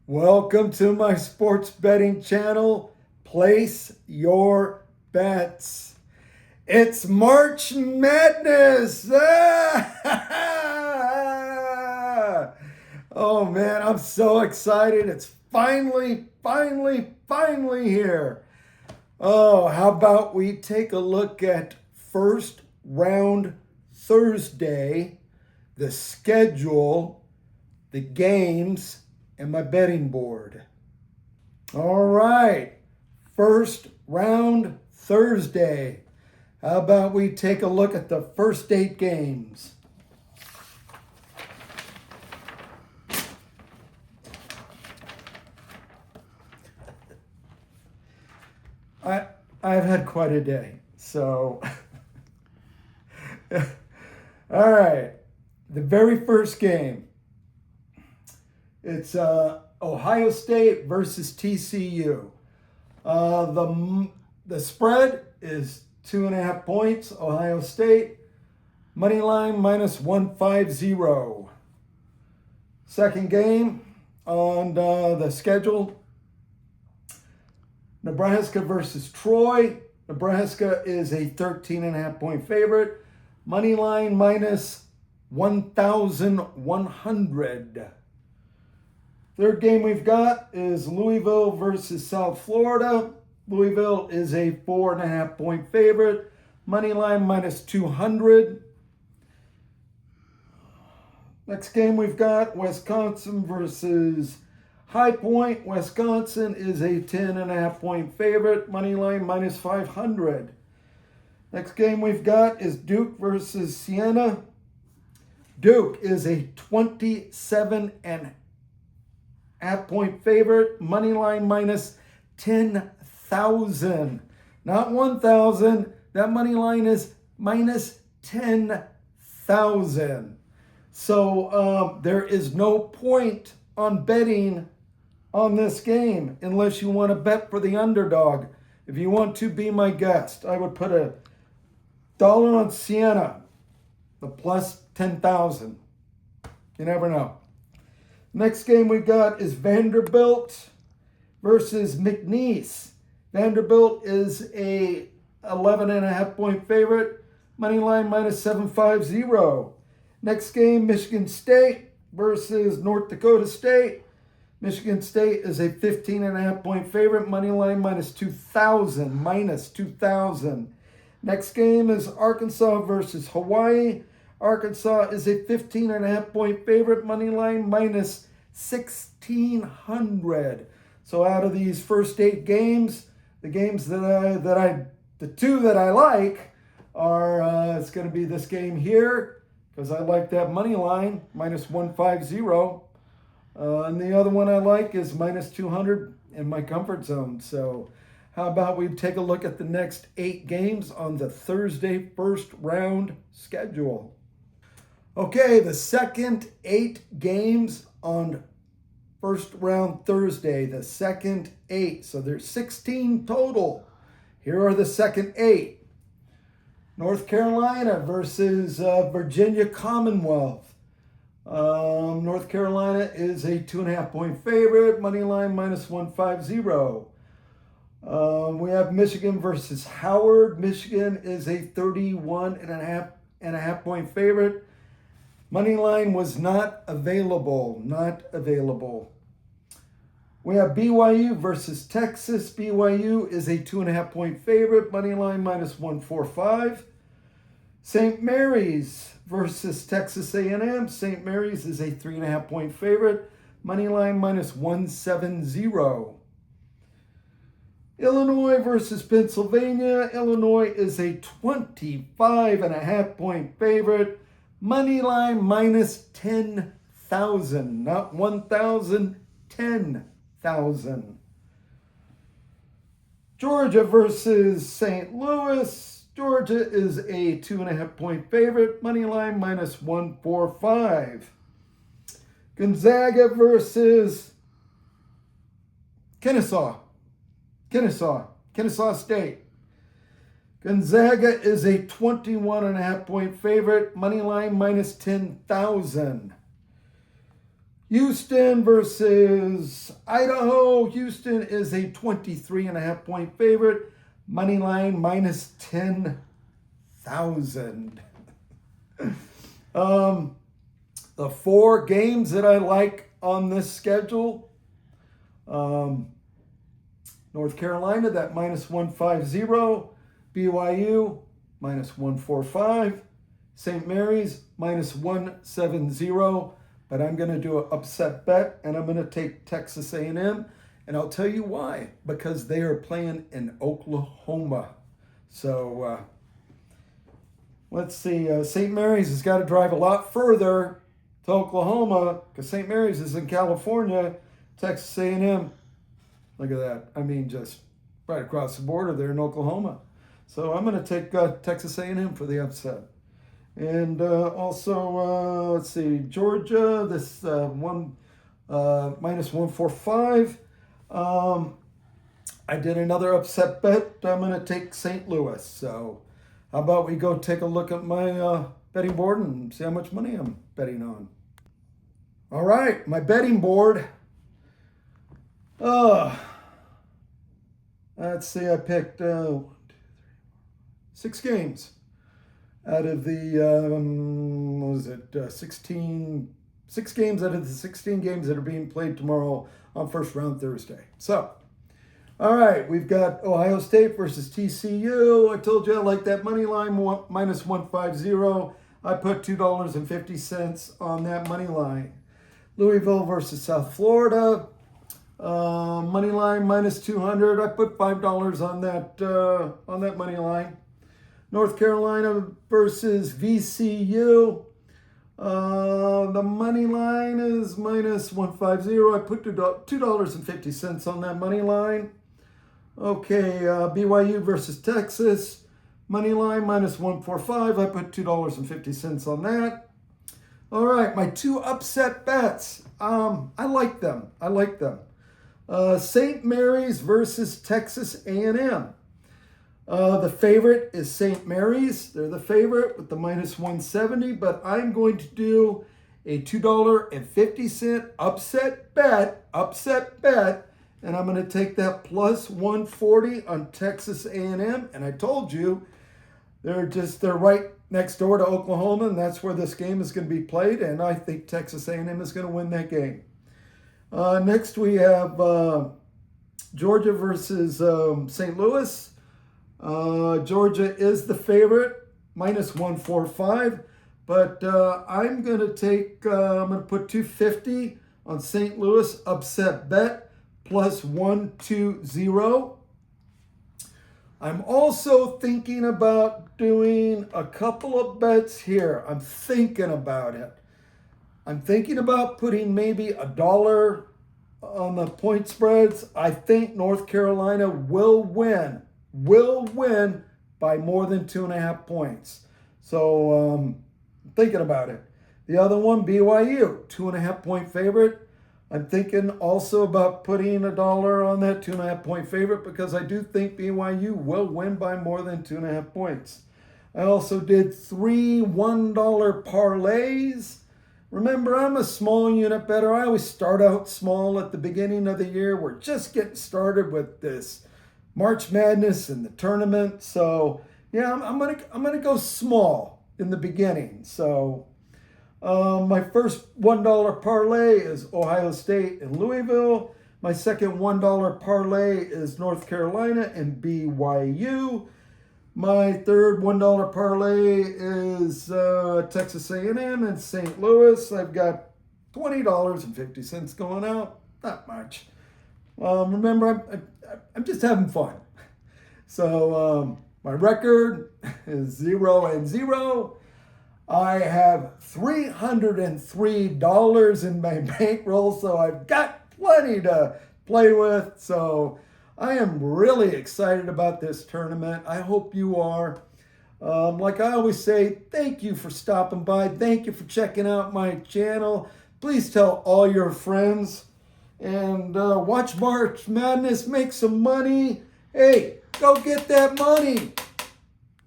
Welcome to my sports betting channel. Place your bets. It's March Madness. Oh man, I'm so excited. It's finally here. Oh, how about we take a look at first round Thursday, the schedule, the games, and my betting board. All right, first round Thursday. How about we take a look at the first 8 games? I've had quite a day, so all right. The very first game. It's Ohio State versus TCU. The spread is 2.5 points. Ohio State money line minus 150. Second game on the schedule. Nebraska versus Troy. Nebraska is a 13.5 point favorite. Money line minus 1,100. Third game we've got is Louisville versus South Florida. Louisville is a 4.5 point favorite. Money line minus 200. Next game we've got Wisconsin versus High Point. Wisconsin is a 10.5 point favorite. Money line minus 500. Next game we've got is Duke versus Siena. Duke is a 27.5 point favorite. Money line minus 10,000. Not 1,000. That money line is minus 10,000. So there is no point on betting on this game unless you want to bet for the underdog. If you want to be my guest, I would put $1 on Siena, the plus 10,000. You never know. Next game we got is Vanderbilt versus McNeese. Vanderbilt is a 11.5 point favorite. Money line minus 750. Next game, Michigan State versus North Dakota State. Michigan State is a 15.5 point favorite. Money line minus 2,000. Minus 2,000. Next game is Arkansas versus Hawaii. Arkansas is a 15.5 point favorite. Money line minus 1,600. So out of these first 8 games, the games the 2 that I like are it's going to be this game here because I like that money line minus 150. And the other one I like is minus 200 in my comfort zone. So how about we take a look at the next 8 games on the Thursday first round schedule? Okay, the second 8 games on first round Thursday, the second 8. So there's 16 total. Here are the second 8. North Carolina versus Virginia Commonwealth. North Carolina is a 2.5 point favorite. Money line minus 150. We have Michigan versus Howard. Michigan is a 31.5 point favorite. Money line was not available. We have BYU versus Texas. BYU is a 2.5 point favorite. Money line minus 145. St. Mary's versus Texas A&M. St. Mary's is a 3.5 point favorite. Money line minus 170. Illinois versus Pennsylvania. Illinois is a 25.5 point favorite. Money line minus 10,000. Not 1,000, 10,000. Georgia versus St. Louis. Georgia is a 2.5 point favorite. Money line minus 145. Gonzaga versus Kennesaw State. Gonzaga is a 21.5 point favorite. Money line minus 10,000. Houston versus Idaho. Houston is a 23.5 point favorite. Money line minus 10,000. The 4 games that I like on this schedule. North Carolina, that minus 150. BYU, minus 145. St. Mary's, minus 170. But I'm going to do an upset bet, and I'm going to take Texas A&M. And I'll tell you why. Because they are playing in Oklahoma. So, let's see. St. Mary's has got to drive a lot further to Oklahoma because St. Mary's is in California. Texas A&M, look at that. I mean, just right across the border there in Oklahoma. So I'm going to take Texas A&M for the upset. And also, let's see, Georgia, this minus 145. I did another upset bet. I'm going to take St. Louis. So how about we go take a look at my betting board and see how much money I'm betting on. All right, my betting board. Let's see, I picked 6 games out of the, 6 games out of the 16 games that are being played tomorrow on first round Thursday. So, all right, we've got Ohio State versus TCU. I told you I like that money line, minus 150. I put $2.50 on that money line. Louisville versus South Florida. Money line minus 200. I put $5 on that money line. North Carolina versus VCU. The money line is minus 150. I put $2.50 on that money line. Okay, BYU versus Texas. Money line minus 145. I put $2.50 on that. All right, my 2 upset bets. I like them. St. Mary's versus Texas A&M. The favorite is St. Mary's. They're the favorite with the minus 170, but I'm going to do a $2.50 upset bet, and I'm going to take that plus 140 on Texas A&M. And I told you, they're right next door to Oklahoma, and that's where this game is going to be played, and I think Texas A&M is going to win that game. Next, we have Georgia versus St. Louis. Georgia is the favorite, minus 145, but I'm going to put $2.50 on St. Louis upset bet, plus 120. I'm also thinking about doing a couple of bets here. I'm thinking about it. I'm thinking about putting maybe $1 on the point spreads. I think North Carolina will win by more than 2.5 points. So thinking about it. The other one, BYU, 2.5 point favorite. I'm thinking also about putting $1 on that 2.5 point favorite because I do think BYU will win by more than 2.5 points. I also did 3 $1 parlays. Remember, I'm a small unit bettor. I always start out small at the beginning of the year. We're just getting started with this March Madness and the tournament. So yeah, I'm gonna go small in the beginning. So my first $1 parlay is Ohio State and Louisville. My second $1 parlay is North Carolina and BYU. My third $1 parlay is Texas A&M and St. Louis. I've got $20.50 going out. Not much. Remember, I'm just having fun. So my record is 0-0. I have $303 in my bankroll, so I've got plenty to play with. So I am really excited about this tournament. I hope you are. Like I always say, thank you for stopping by. Thank you for checking out my channel. Please tell all your friends. And watch March Madness, make some money. Hey, go get that money.